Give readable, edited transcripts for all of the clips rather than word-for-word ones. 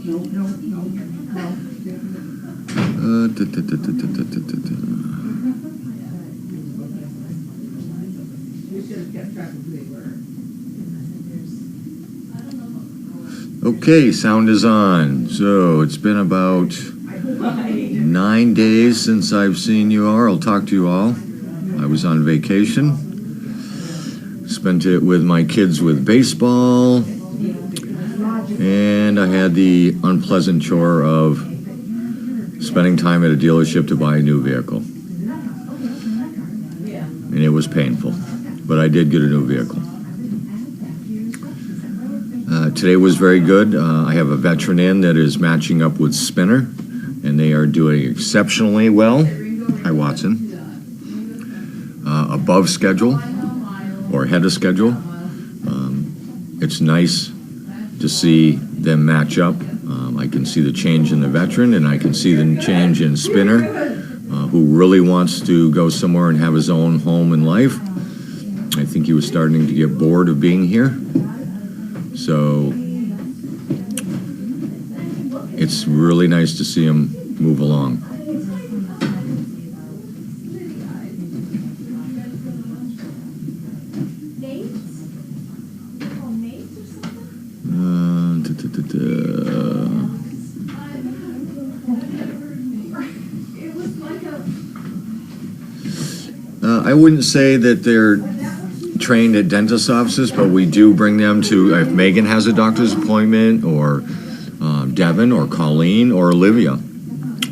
Okay, sound is on. So it's been about 9 days since I've seen you all. I'll talk to you all. I was on vacation. Spent it with my kids with baseball. And I had the unpleasant chore of spending time at a dealership to buy a new vehicle. And it was painful. But I did get a new vehicle. Today was very good. I have a veteran in that is matching up with Spinner, and they are doing exceptionally well. Hi, Watson. Above schedule or ahead of schedule. It's nice to see them match up. I can see the change in the veteran, and I can see the change in Spinner, who really wants to go somewhere and have his own home in life. I think he was starting to get bored of being here. So it's really nice to see him move along. I wouldn't say that they're trained at dentist offices, but we do bring them to, if Megan has a doctor's appointment, or Devin or Carlene or Olivia.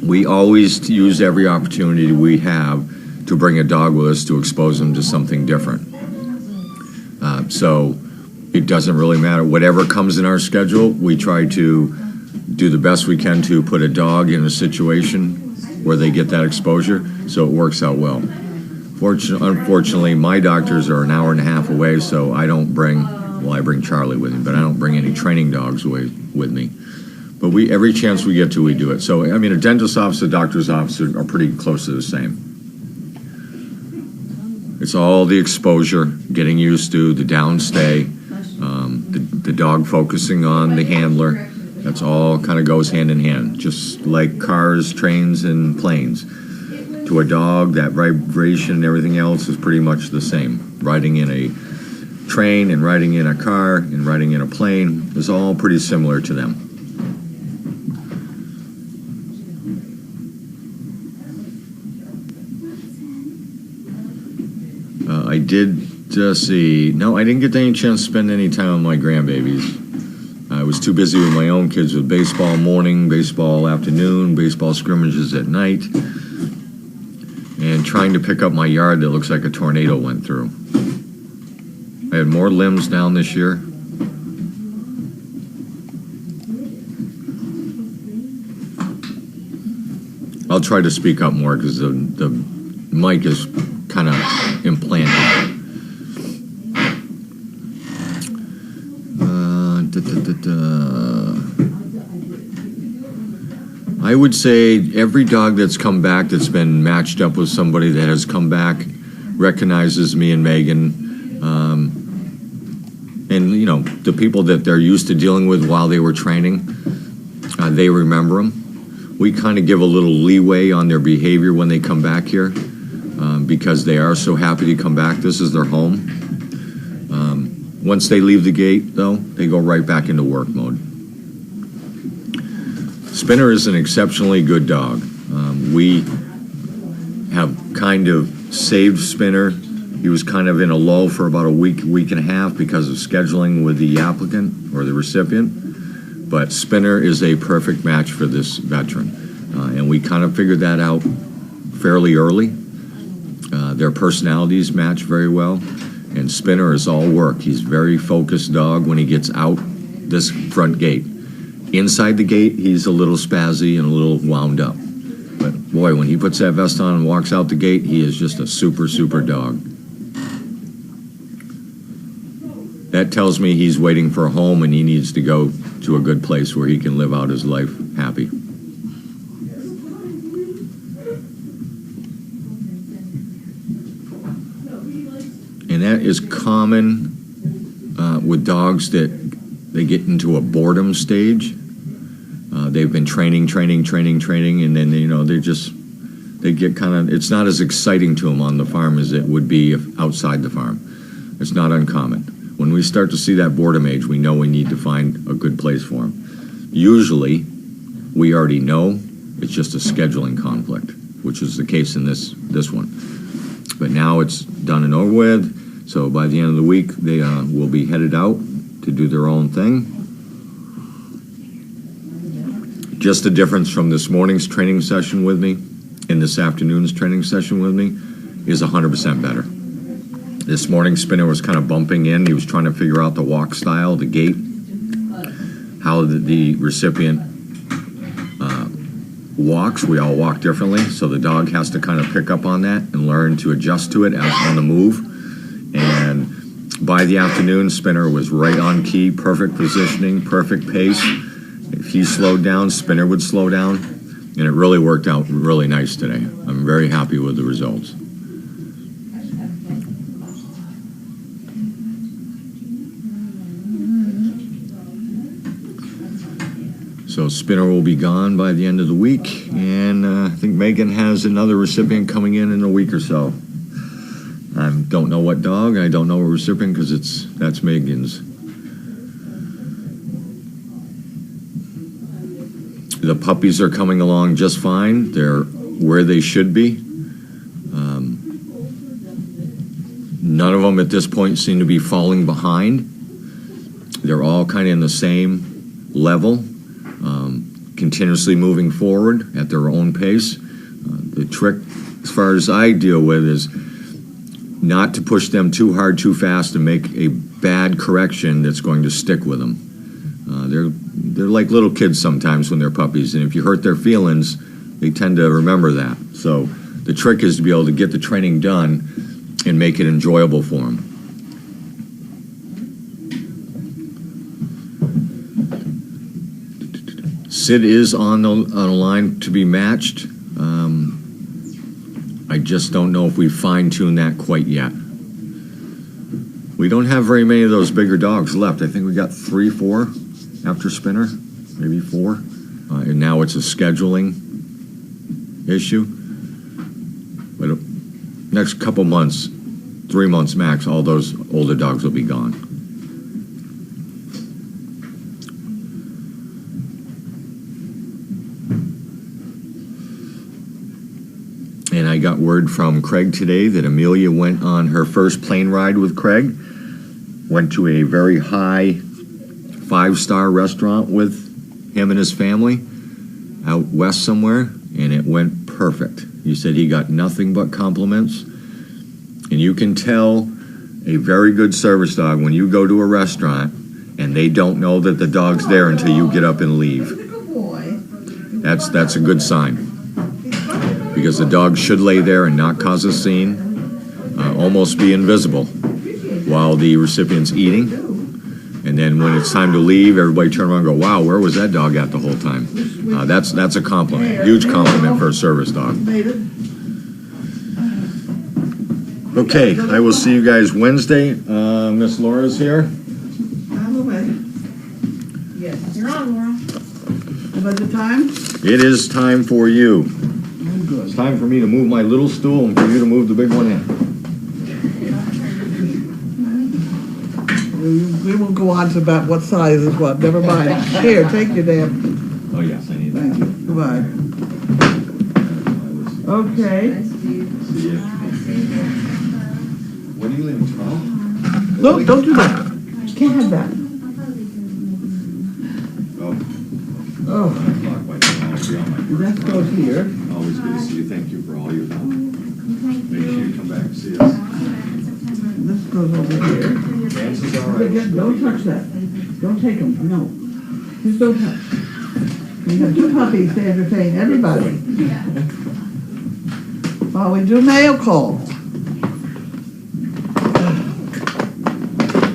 We always use every opportunity we have to bring a dog with us to expose them to something different. So it doesn't really matter. Whatever comes in our schedule, we try to do the best we can to put a dog in a situation where they get that exposure, so it works out well. Unfortunately, my doctors are an hour and a half away, so I don't bring, well, I bring Charlie with me, but I don't bring any training dogs with me. But every chance we get to, we do it. So, I mean, a dentist office, a doctor's office are pretty close to the same. It's all the exposure, getting used to, the downstay, the dog focusing on the handler. That's all kind of goes hand in hand, just like cars, trains, and planes. To a dog, that vibration and everything else is pretty much the same. Riding in a train and riding in a car and riding in a plane is all pretty similar to them. I did see, no, I didn't get any chance to spend any time with my grandbabies. I was too busy with my own kids with baseball morning, baseball afternoon, baseball scrimmages at night, and trying to pick up my yard that looks like a tornado went through. I had more limbs down this year. I'll try to speak up more because the mic is kind of implanted. I would say every dog that's come back that's been matched up with somebody that has come back recognizes me and Megan. And, you know, the people that they're used to dealing with while they were training, they remember them. We kind of give a little leeway on their behavior when they come back here because they are so happy to come back. This is their home. Once they leave the gate, though, they go right back into work mode. Spinner is an exceptionally good dog. We have kind of saved Spinner. He was kind of in a lull for about a week and a half because of scheduling with the applicant or the recipient. But Spinner is a perfect match for this veteran. And we kind of figured that out fairly early. Their personalities match very well. And Spinner is all work. He's a very focused dog when he gets out this front gate. Inside the gate, he's a little spazzy and a little wound up. But boy, when he puts that vest on and walks out the gate, he is just a super, super dog. That tells me he's waiting for a home and he needs to go to a good place where he can live out his life happy. And that is common with dogs that they get into a boredom stage. They've been training, and then, you know, they get kind of, it's not as exciting to them on the farm as it would be if outside the farm. It's not uncommon. When we start to see that boredom age, we know we need to find a good place for them. Usually, we already know it's just a scheduling conflict, which is the case in this one. But now it's done and over with, so by the end of the week, they will be headed out to do their own thing. Just the difference from this morning's training session with me and this afternoon's training session with me is 100% better. This morning, Spinner was kind of bumping in. He was trying to figure out the walk style, the gait, how the recipient walks. We all walk differently, so the dog has to kind of pick up on that and learn to adjust to it on the move. And by the afternoon, Spinner was right on key, perfect positioning, perfect pace. If he slowed down, Spinner would slow down, and it really worked out really nice today. I'm very happy with the results. So Spinner will be gone by the end of the week, and I think Megan has another recipient coming in a week or so. I don't know what dog, I don't know what recipient, because that's Megan's. The puppies are coming along just fine. They're where they should be. None of them at this point seem to be falling behind. They're all kind of in the same level, continuously moving forward at their own pace. The trick, as far as I deal with, is not to push them too hard, too fast, and make a bad correction that's going to stick with them. They're like little kids sometimes when they're puppies, and if you hurt their feelings, they tend to remember that. So the trick is to be able to get the training done and make it enjoyable for them. Sid is on a line to be matched. I just don't know if we fine-tuned that quite yet. We don't have very many of those bigger dogs left. I think we got 3, 4 after Spinner, maybe 4. And now it's a scheduling issue. But next couple months, 3 months max, all those older dogs will be gone. And I got word from Craig today that Amelia went on her first plane ride with Craig, went to a very high 5-star restaurant with him and his family out west somewhere, and it went perfect. He said he got nothing but compliments. And you can tell a very good service dog when you go to a restaurant and they don't know that the dog's there until you get up and leave. That's a good sign. Because the dog should lay there and not cause a scene, almost be invisible while the recipient's eating. And then when it's time to leave, everybody turn around and go, wow, where was that dog at the whole time? That's a compliment, huge compliment for a service dog. Okay, I will see you guys Wednesday. Miss Laura's here. I'm away. Yes, you're on, Laura. About the time? It is time for you. I'm good. It's time for me to move my little stool and for you to move the big one in. We won't go on to about what size is what. Never mind. Here, take your damn. Oh, yes, I need that. Thank you. Goodbye. Okay. See ya. What are you leaving, Tom? No, don't do that. You can't have that. Oh. That goes here. Always good to see you. Thank you for all your help. Make sure you come back and see us. This goes over here. Dances all right. Don't touch that. Don't take them. No. Just don't touch. You have 2 puppies to entertain everybody. While we do mail call.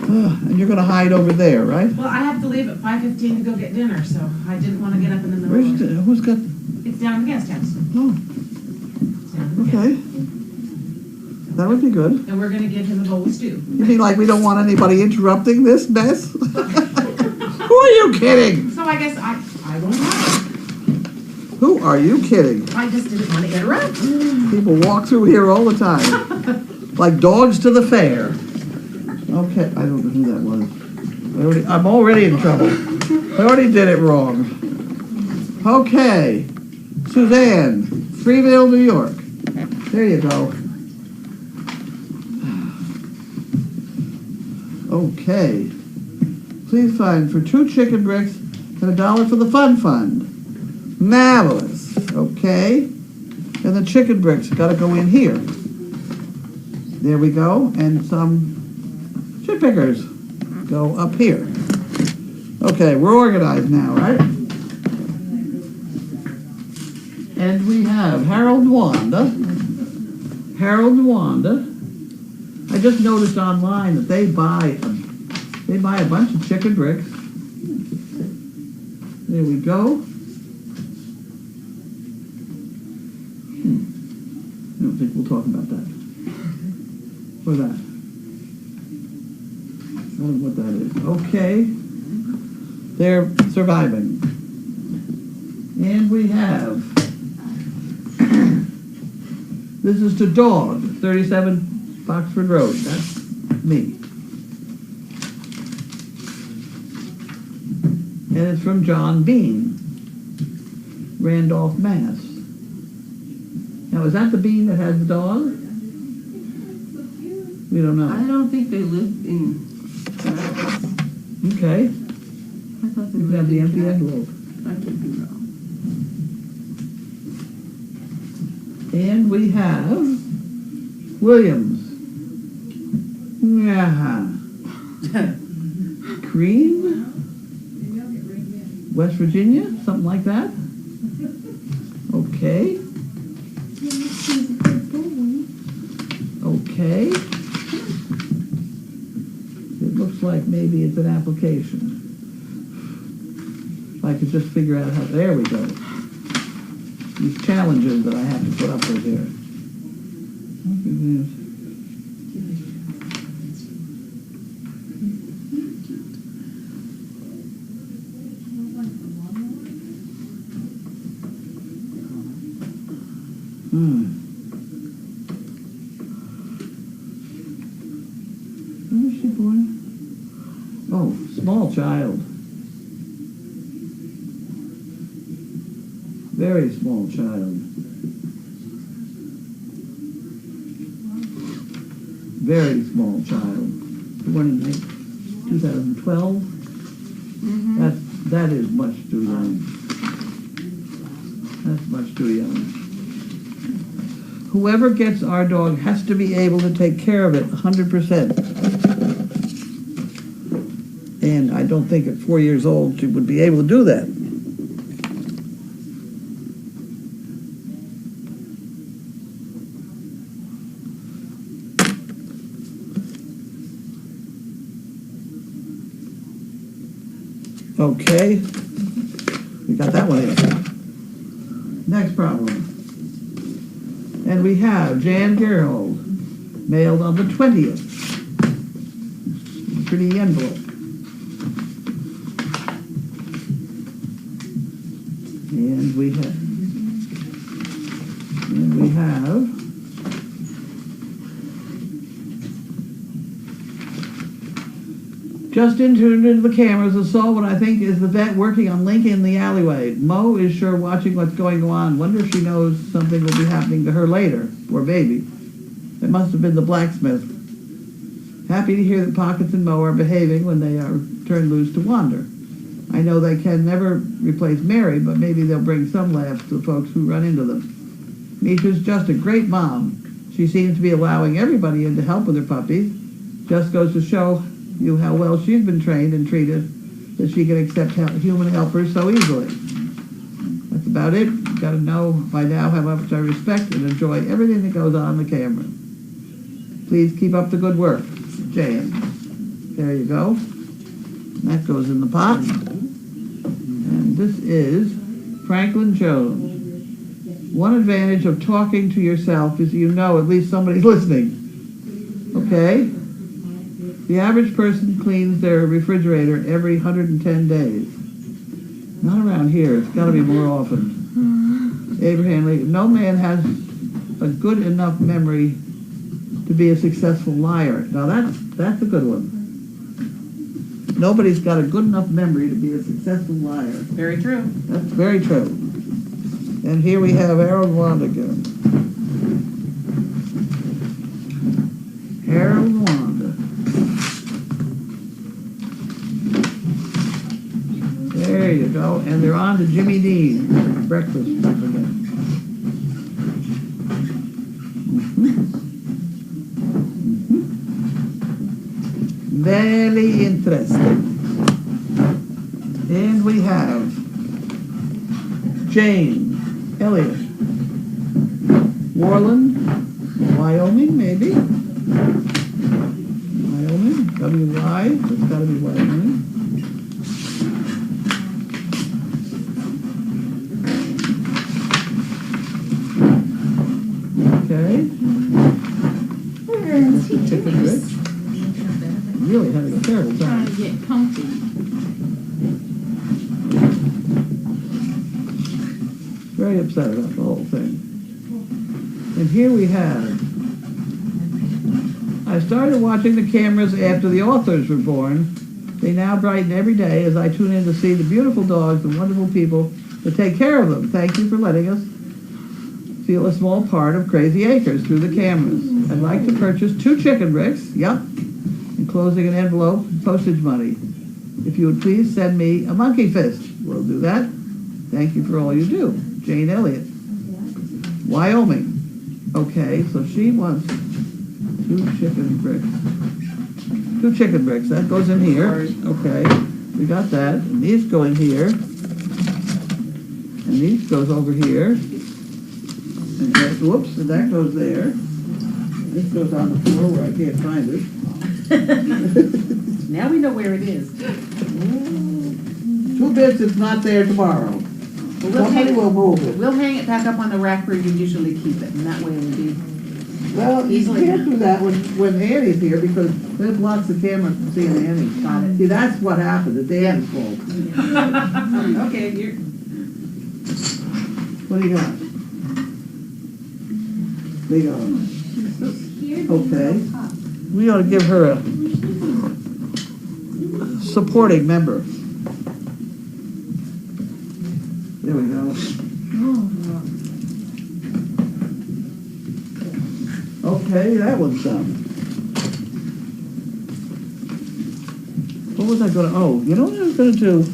And you're going to hide over there, right? Well, I have to leave at 5:15 to go get dinner, so I didn't want to get up in the middle. Who's got? It's down in the guest house. Oh, okay. That would be good. And we're going to give him a bowl of stew. You mean like we don't want anybody interrupting this mess? Who are you kidding? So I guess I don't know. Who are you kidding? I just didn't want to interrupt. People walk through here all the time, like dogs to the fair. Okay, I don't know who that was. I'm already in trouble. I already did it wrong. Okay, Suzanne, Freeville, New York. There you go. Okay. Please find for 2 chicken bricks and $1 for the fun fund. Marvelous. Okay. And the chicken bricks got to go in here. There we go. And some chip pickers go up here. Okay, we're organized now, right? And we have Harold and Wanda. Harold and Wanda. I just noticed online that they buy a bunch of chicken bricks. There we go. I don't think we'll talk about that. Or that. I don't know what that is. Okay. They're surviving. And we have, this is to Dog, 37 Boxford Road. That's me. And it's from John Bean, Randolph, Mass. Now, is that the Bean that has the dog? We don't know. I don't think they live in. Okay. I thought they You lived have the in empty Canada. envelope. I could be wrong. And we have Williams. Yeah. Cream? West Virginia? Something like that? Okay. Okay. It looks like maybe it's an application. If I could just figure out how, there we go. These challenges that I have to put up with here. Look at this. When was she born? Oh, small child. Very small child. Very small child. Born in 2012. That is much too young. That's much too young. Whoever gets our dog has to be able to take care of it 100%. And I don't think at 4 years old she would be able to do that. Okay, we got that one in. Next problem. And we have Jan Gerhold, mailed on the 20th. Pretty envelope. And we have just turned into the cameras and saw what I think is the vet working on Link in the alleyway. Mo is sure watching what's going on. Wonder if she knows something will be happening to her later. Poor baby. It must have been the blacksmith. Happy to hear that Pockets and Mo are behaving when they are turned loose to wander. I know they can never replace Mary, but maybe they'll bring some laughs to the folks who run into them. Misha's just a great mom. She seems to be allowing everybody in to help with her puppies. Just goes to show you how well she's been trained and treated that she can accept human helpers so easily. That's about it. You've got to know by now how much I respect and enjoy everything that goes on the camera. Please keep up the good work. Jan. There you go. That goes in the pot. And this is Franklin Jones. One advantage of talking to yourself is you know at least somebody's listening. Okay? The average person cleans their refrigerator every 110 days. Not around here. It's got to be more often. Abraham Lincoln. No man has a good enough memory to be a successful liar. Now that's a good one. Nobody's got a good enough memory to be a successful liar. Very true. That's very true. And here we have Harold Wand again. Harold Wanda. There you go. And they're on to Jimmy Dean for breakfast again. Very interesting. And we have Jane Elliott. Worland, Wyoming, maybe? Wyoming, W-Y, it's gotta be Wyoming. Okay. Where is he Chicken doing? Rich. Really having a terrible Trying time. to get comfy. Very upset about the whole thing. And here we have, I started watching the cameras after the authors were born. They now brighten every day as I tune in to see the beautiful dogs and wonderful people that take care of them. Thank you for letting us feel a small part of Crazy Acres through the cameras. I'd like to purchase 2 chicken bricks, yep, enclosing an envelope and postage money. If you would please send me a monkey fist. We'll do that. Thank you for all you do. Jane Elliott. Wyoming. Okay, so she wants 2 chicken bricks. 2 chicken bricks. That goes in here. Okay, we got that. And these go in here. And these goes over here. And that, whoops, and that goes there. This goes on the floor where I can't find it. Now we know where it is. 2 bits is not there tomorrow. Well, Somebody will move it. We'll hang it back up on the rack where you usually keep it, and that way it'll be. Well, you Easily can't done. do that when Annie's here because that blocks the camera from seeing Annie. Got it. See, that's what happened. It's Annie's fault. Okay, you're. What do you got? Big on. Okay. We ought to give her a supporting member. There we go. Okay, that one's done. What was I gonna, oh, you know what I was gonna do?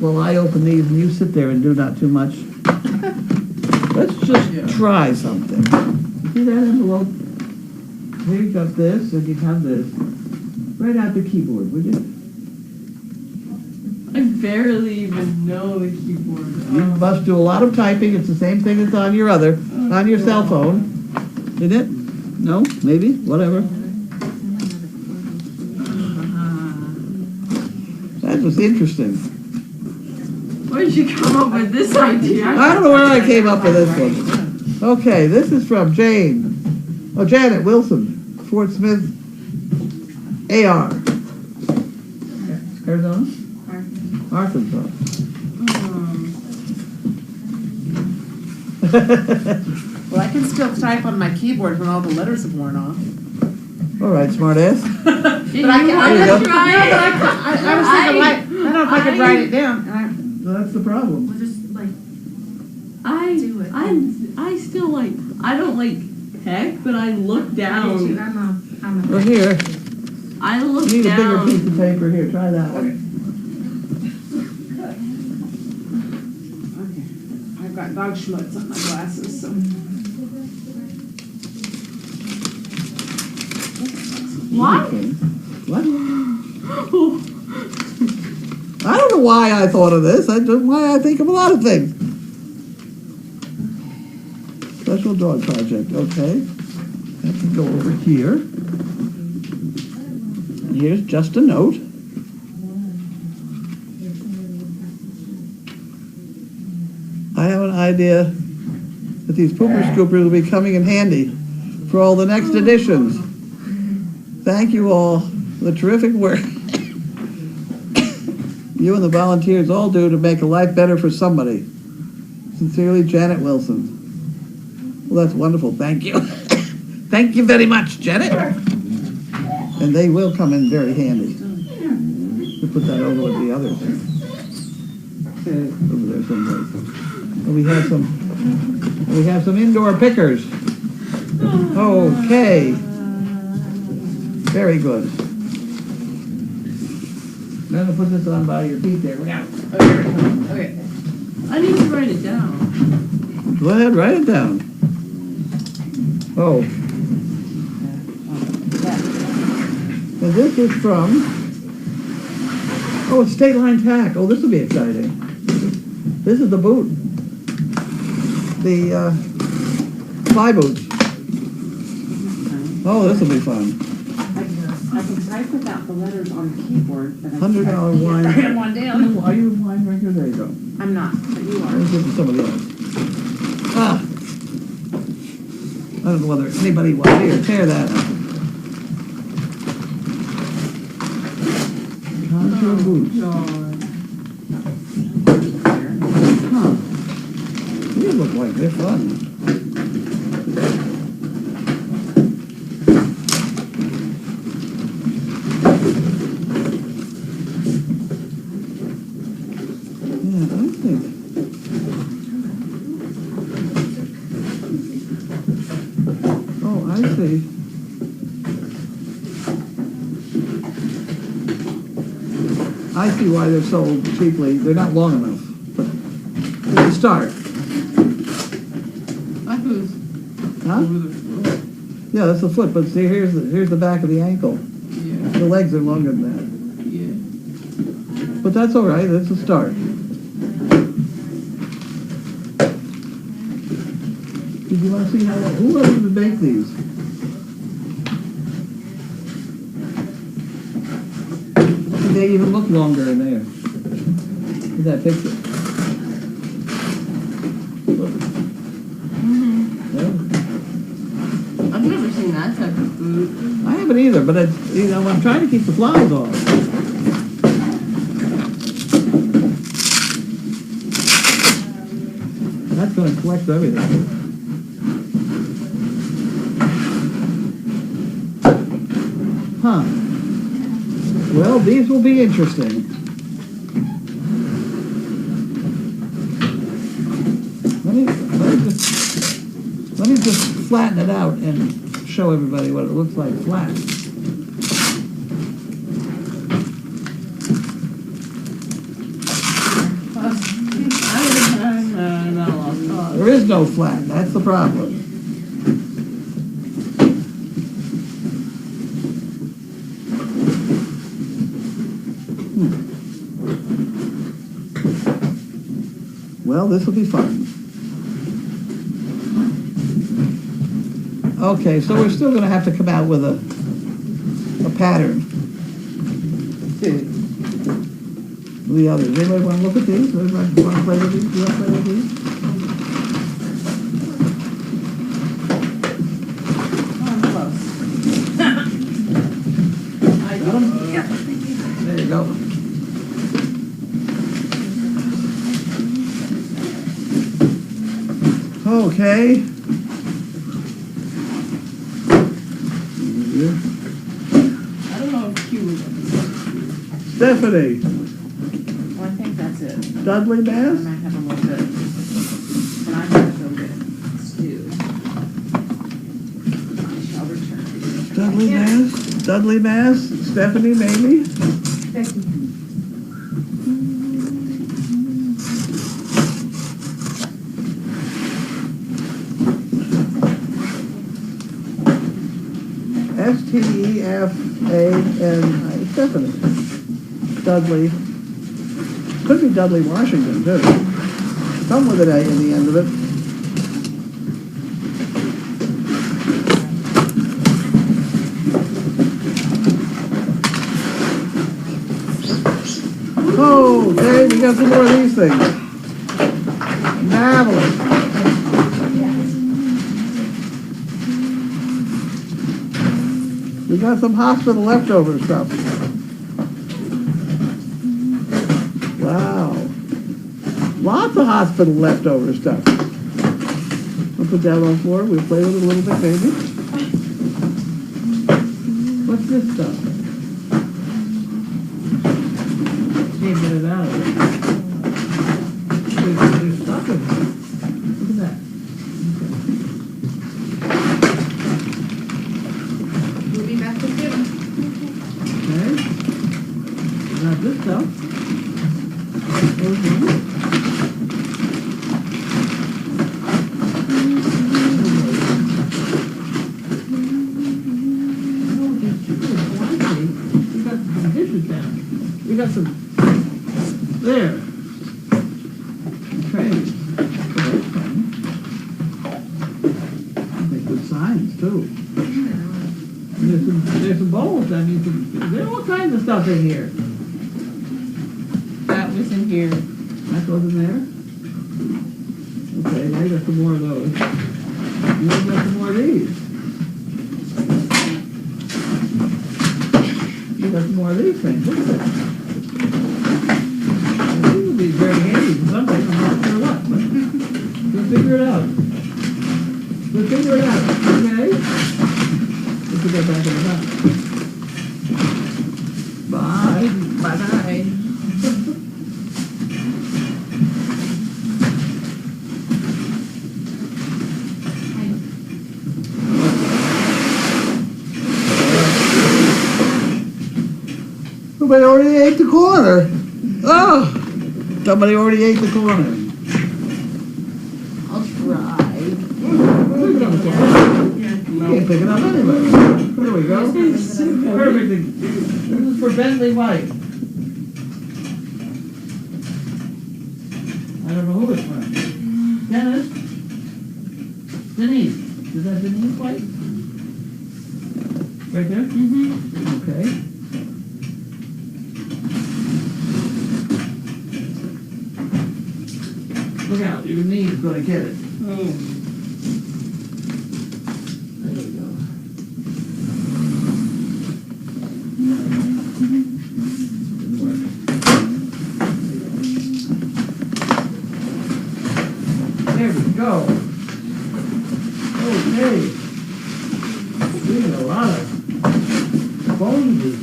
Well, I open these and you sit there and do not too much. Let's just try something. See that envelope? Here you got this, and you have this. Right out the keyboard, would you? I barely even know the keyboard. You must do a lot of typing. It's the same thing that's on your on your cell phone. Isn't it? No? Maybe? Whatever. That was interesting. Where did you come up with this idea? I don't know where I came up with this one. Okay, this is from Janet Wilson, Fort Smith, AR. Arizona? Arkansas. Well, I can still type on my keyboard when all the letters have worn off. All right, smartass. But I There you go. can. I was thinking, like, I don't know if I could write it down. Well, that's the problem. We'll just like. I Do it. I still like, I don't like heck, but I look down. I'm a. Well, here, I look you need a bigger down. piece of paper. Here, try that one. Okay. I've got dog schmutz on my glasses, so. What? What? I don't know why I thought of this. I don't know why I think of a lot of things. Special dog project, okay. That can go over here. And here's just a note. I have an idea that these pooper scoopers will be coming in handy for all the next editions. Thank you all for the terrific work you and the volunteers all do to make a life better for somebody. Sincerely, Janet Wilson. Well, that's wonderful. Thank you. Thank you very much, Janet. And they will come in very handy. We'll put that over with the others. Over there someplace. And we have some indoor pickers. Okay. Very good. Now to put this on by your feet there. Look out. Okay. I need to write it down. Go ahead, write it down. Oh. And this is from, it's State Line Tack. Oh, this will be exciting. This is the boot. The fly boots. Oh, this will be fun. I can type without the letters on the keyboard, but I $100 wine. write one down. Are you a wine drinker? There you go. I'm not, but you are. Let's give it to somebody else. I don't know whether anybody will tear that up. Contour boots. Huh. These look like they're fun. Yeah, I think. Oh, I see. I see why they're sold cheaply. They're not long enough, but it's a start. That goes Huh? over the foot. Yeah, that's the foot, but see, here's the back of the ankle. Yeah. The legs are longer than that. Yeah. But that's all right. It's a start. Did you want to see who else would make these? They even look longer in there. Look at that picture. Look. Yeah. I've never seen that type of boot. I haven't either, but it's, I'm trying to keep the flies off. That's going to collect everything. Huh. Well, these will be interesting. Let me just flatten it out and show everybody what it looks like flat. There is no flat. That's the problem. Well, this will be fun. Okay, so we're still going to have to come out with a pattern. The others. Anybody want to look at these? Anybody want to play with these? You want to play with these? Got 'em? Yeah. There you go. Okay. I don't know if Q was Stephanie, Well, I think that's it. Dudley I Mass? might have a little bit, but I'm gonna go get stew. I shall return. Dudley Mass? Dudley Mass? Stephanie, maybe? Stephanie. Stephanie. Dudley. Could be Dudley Washington, too. Some with an A in the end of it. Oh, okay, we got some more of these things. Marvelous. We got some hospital leftover stuff. Wow. Lots of hospital leftover stuff. I'll put that on the floor. We'll play with it a little bit, maybe. What's this stuff? Can't get it out of it. There's stuff in here. Look at that. We'll be back with you. Okay. Now this stuff. Okay. We got some there. Okay. Make good signs too. There's some bowls that need to. There's all kinds of stuff in here. That was in here. That wasn't there. Okay, I got some more of those. You got some more of these. You got some more of these things. Look at that. These would be very handy for something. I'm not sure what, but we'll figure it out. We'll figure it out, okay? Let's get back in the house. Bye. Bye-bye. Somebody already ate the corner. Oh, somebody already ate the corner. I'll try. You can't pick it up anyway. There we go. Perfect. This is for Bentley White. I don't know who it's from. Dennis? Denise. Is that Denise White? Right there? Mm-hmm. Okay. Look out, your knee's gonna get it. Oh. There we go. Didn't work. There we go. Okay. We got a lot of bones.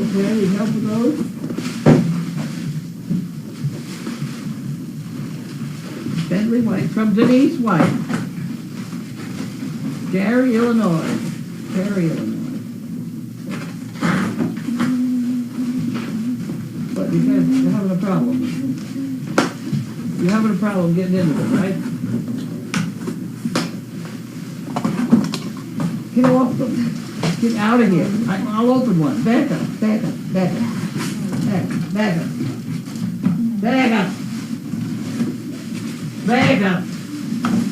Okay, you help with those? Bentley White, from Denise White. Gary, Illinois. Gary, Illinois. But you guys, you're having a problem. You're having a problem getting into it, right? Get off them. Get out of here. I'll open one. Back up, back up, back up. Back up, back up. Back up. Back up.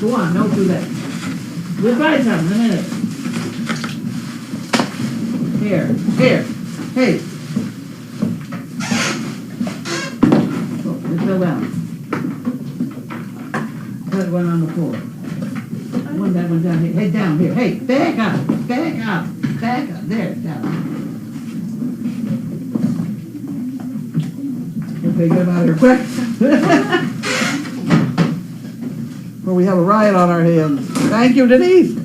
Go on, don't do that. We'll buy some in a minute. Here, here, hey. Oh, it fell down. That one on the floor. One that one down here. Hey, down here. Hey, back up, back up, back up. There, down. Okay, get him out of here quick. Or we have a riot on our hands. Thank you, Denise.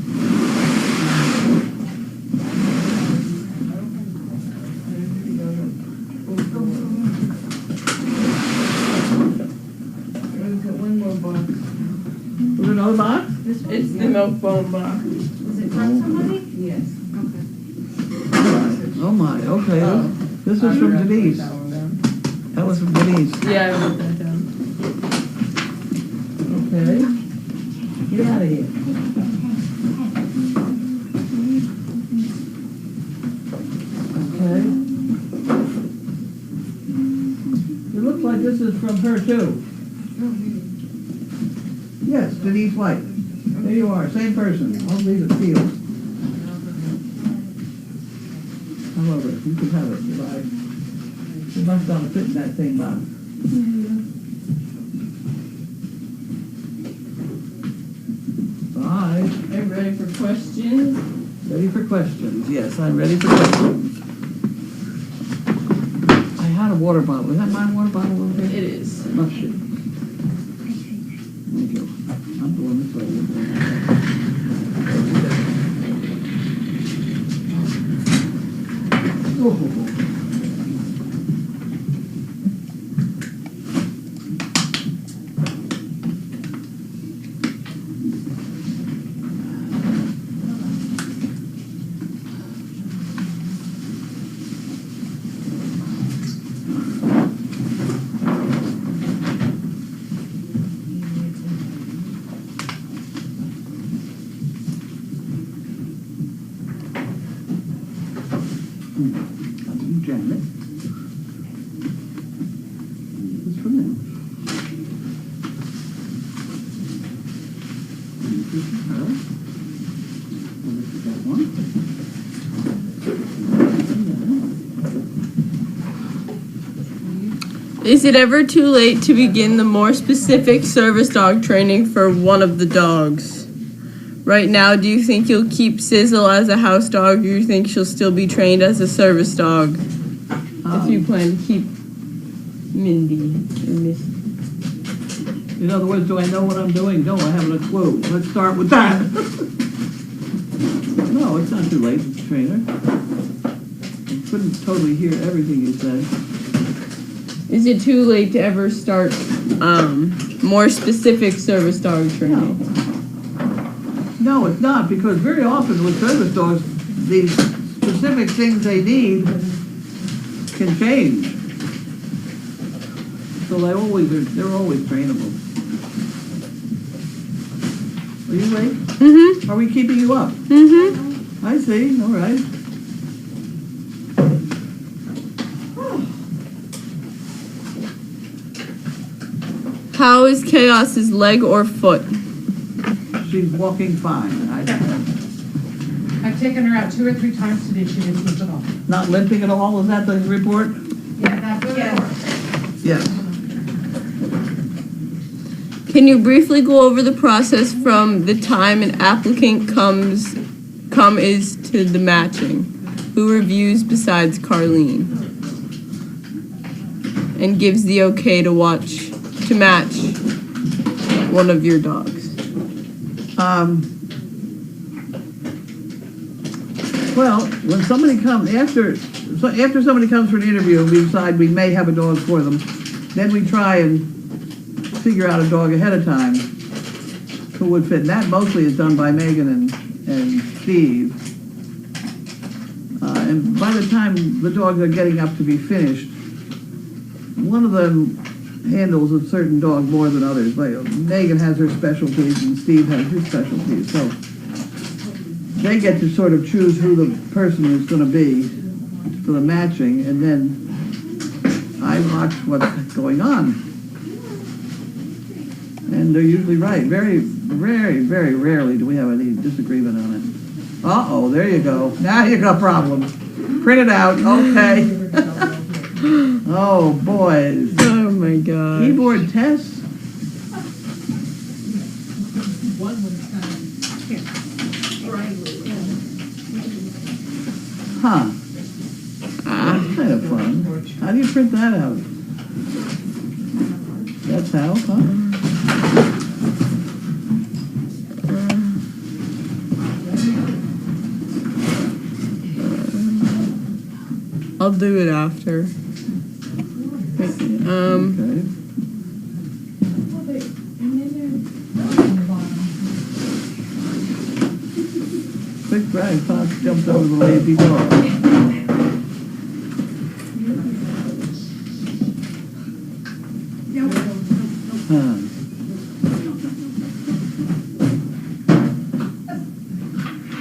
One more box. Is there another box? It's the milk bone box. Is it from somebody? Yes. Oh my, okay. Oh. This is from Denise. That one down. That was from Denise. Yeah, I wrote that down. Okay. Get out of here. Okay. It looks like this is from her too. Yes, Denise White. There you are, same person. I'll leave it sealed. However, you can have it if I. You must not fit in that same box. Bye. Are you ready for questions? Ready for questions? Yes, I'm ready for questions. I found a water bottle. Is that my water bottle over there? It is. Must be. Thank you. I'm doing this way. Oh. Janet. This is for them. And this is for her. And this is that one. Is it ever too late to begin the more specific service dog training for one of the dogs? Right now, do you think you'll keep Sizzle as a house dog, or do you think she'll still be trained as a service dog? If you plan to keep Mindy or Miss. In other words, do I know what I'm doing? No, I haven't a clue. Let's start with that. No, it's not too late to train her. I couldn't totally hear everything you said. Is it too late to ever start more specific service dog training? No, it's not, because very often with service dogs, the specific things they need can change. So they're always trainable. Are you awake? Mm-hmm. Are we keeping you up? Mm-hmm. I see, all right. How is Chaos's leg or foot? She's walking fine. I've taken her out 2 or 3 times today, she didn't sleep at all. Not limping at all, is that the report? Yeah, that's what it was. Yes. Can you briefly go over the process from the time an applicant is to the matching? Who reviews besides Carlene? And gives the okay to match one of your dogs? Well, when somebody comes, after somebody comes for an interview, we decide we may have a dog for them. Then we try and figure out a dog ahead of time who would fit. And that mostly is done by Megan and Steve. And by the time the dogs are getting up to be finished, one of them handles a certain dog more than others. Like Megan has her specialties and Steve has his specialties. So they get to sort of choose who the person is going to be for the matching, and then I watch what's going on. And they're usually right. Very, very, very rarely do we have any disagreement on it. Uh-oh, there you go. Now you got problems. Print it out. Okay. Oh, boy. Oh my god. Keyboard test? Huh. That's kind of fun. How do you print that out? That's how, huh? I'll do it after. Okay. Quick drag, Fox jumped over the lazy dog. Huh.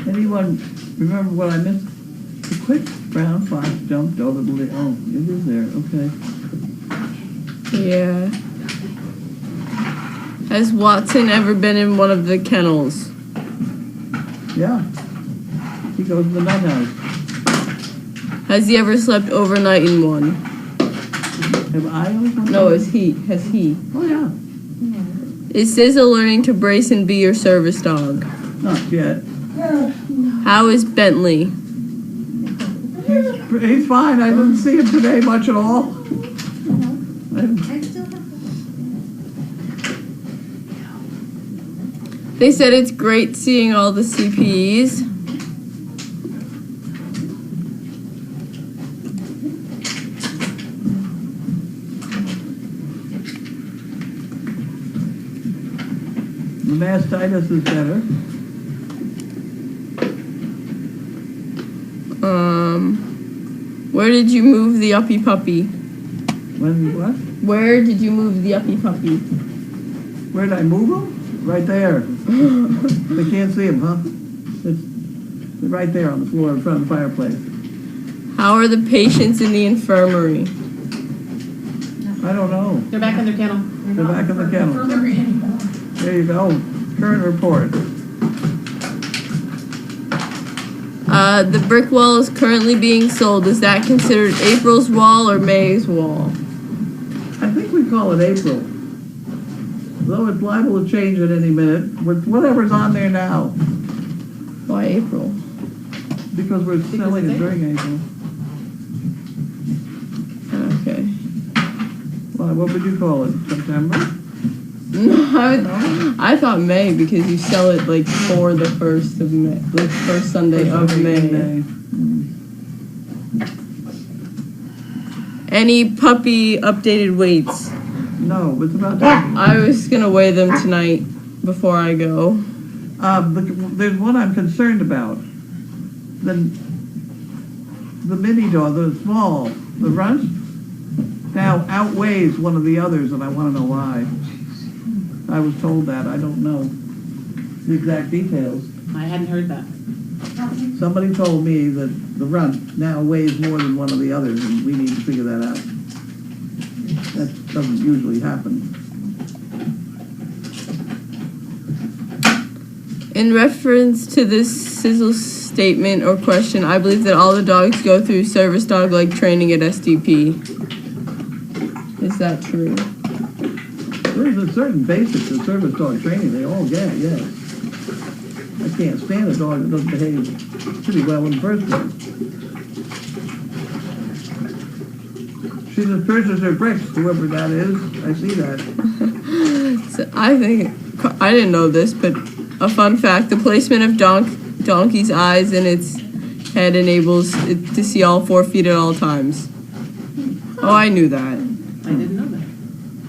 Anyone remember what I missed? The quick brown fox jumped over the lazy. Oh, it is there. Okay. Yeah. Has Watson ever been in one of the kennels? Yeah. He goes to the nut house. Has he ever slept overnight in one? Have I always wanted No, to- has he? Oh, yeah. Is Sizzle learning to brace and be your service dog? Not yet. How is Bentley? He He's fine. I didn't see him today much at all. They said it's great seeing all the CPEs. The mastitis is better. Where did you move the uppy puppy? When what? Where did you move the uppy puppy? Where did I move him? Right there. They can't see him, huh? It's right there on the floor in front of the fireplace. How are the patients in the infirmary? I don't know. They're back in their kennel. They're back in the kennel. There you go. Current report. The brick wall is currently being sold. Is that considered April's wall or May's wall? I think we call it April. Though it's liable to change at any minute with whatever's on there now. Why April? Because we're selling it it's during April. Okay. Well, what would you call it? September? No, I thought May because you sell it like for the 1st of May, like first Sunday of May. Any puppy updated weights? No, it's about time. I was gonna weigh them tonight before I go. There's one I'm concerned about. The mini dog, the small, the runt, now outweighs one of the others, and I want to know why. I was told that. I don't know the exact details. I hadn't heard that. Somebody told me that the runt now weighs more than one of the others, and we need to figure that out. That doesn't usually happen. In reference to this sizzle statement or question, I believe that all the dogs go through service dog-like training at SDP. Is that true? There's a certain basics of service dog training they all get, yes. I can't stand a dog that doesn't behave pretty well in the first place. She just purchases her bricks, whoever that is. I see that. So I didn't know this, but a fun fact, the placement of donkey's eyes in its head enables it to see all 4 feet at all times. Oh, I knew that. I didn't know that.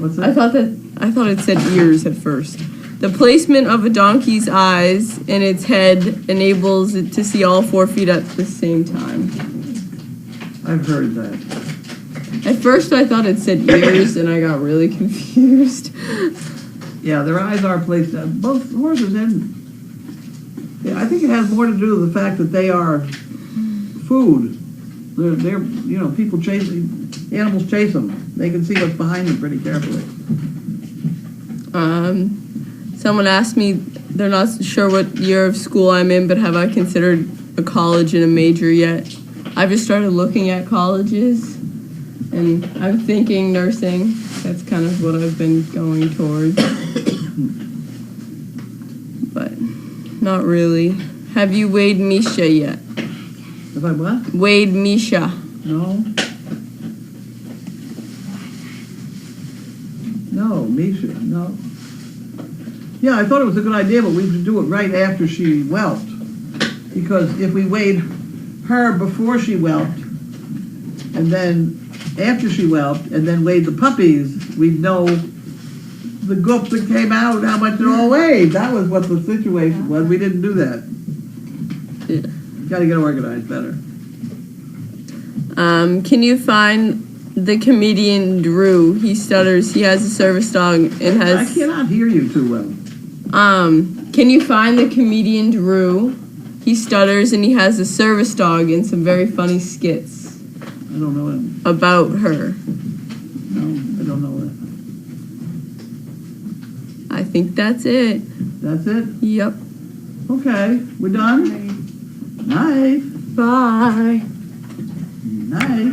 What's that? I thought it said ears at first. The placement of a donkey's eyes in its head enables it to see all 4 feet at the same time. I've heard that. At first I thought it said ears and I got really confused. Yeah, their eyes are placed both horses and... Yeah, I think it has more to do with the fact that they are food. They're people animals chase them. They can see what's behind them pretty carefully. Someone asked me, they're not sure what year of school I'm in, but have I considered a college and a major yet? I've just started looking at colleges, and I'm thinking nursing. That's kind of what I've been going towards. But not really. Have you weighed Misha yet? Have I what? Weighed Misha. No. No, Misha, no. Yeah, I thought it was a good idea, but we should do it right after she whelped. Because if we weighed her before she whelped, and then after she whelped, and then weighed the puppies, we'd know the goop that came out, how much it all weighed. That was what the situation was. We didn't do that. Yeah. Got to get organized better. Can you find the comedian Drew? He stutters. He has a service dog and has... I cannot hear you too well. Can you find the comedian Drew? He stutters and he has a service dog and some very funny skits. I don't know him. About her. No, I don't know that. I think that's it. That's it? Yep. Okay, we're done? Night. Bye. Night.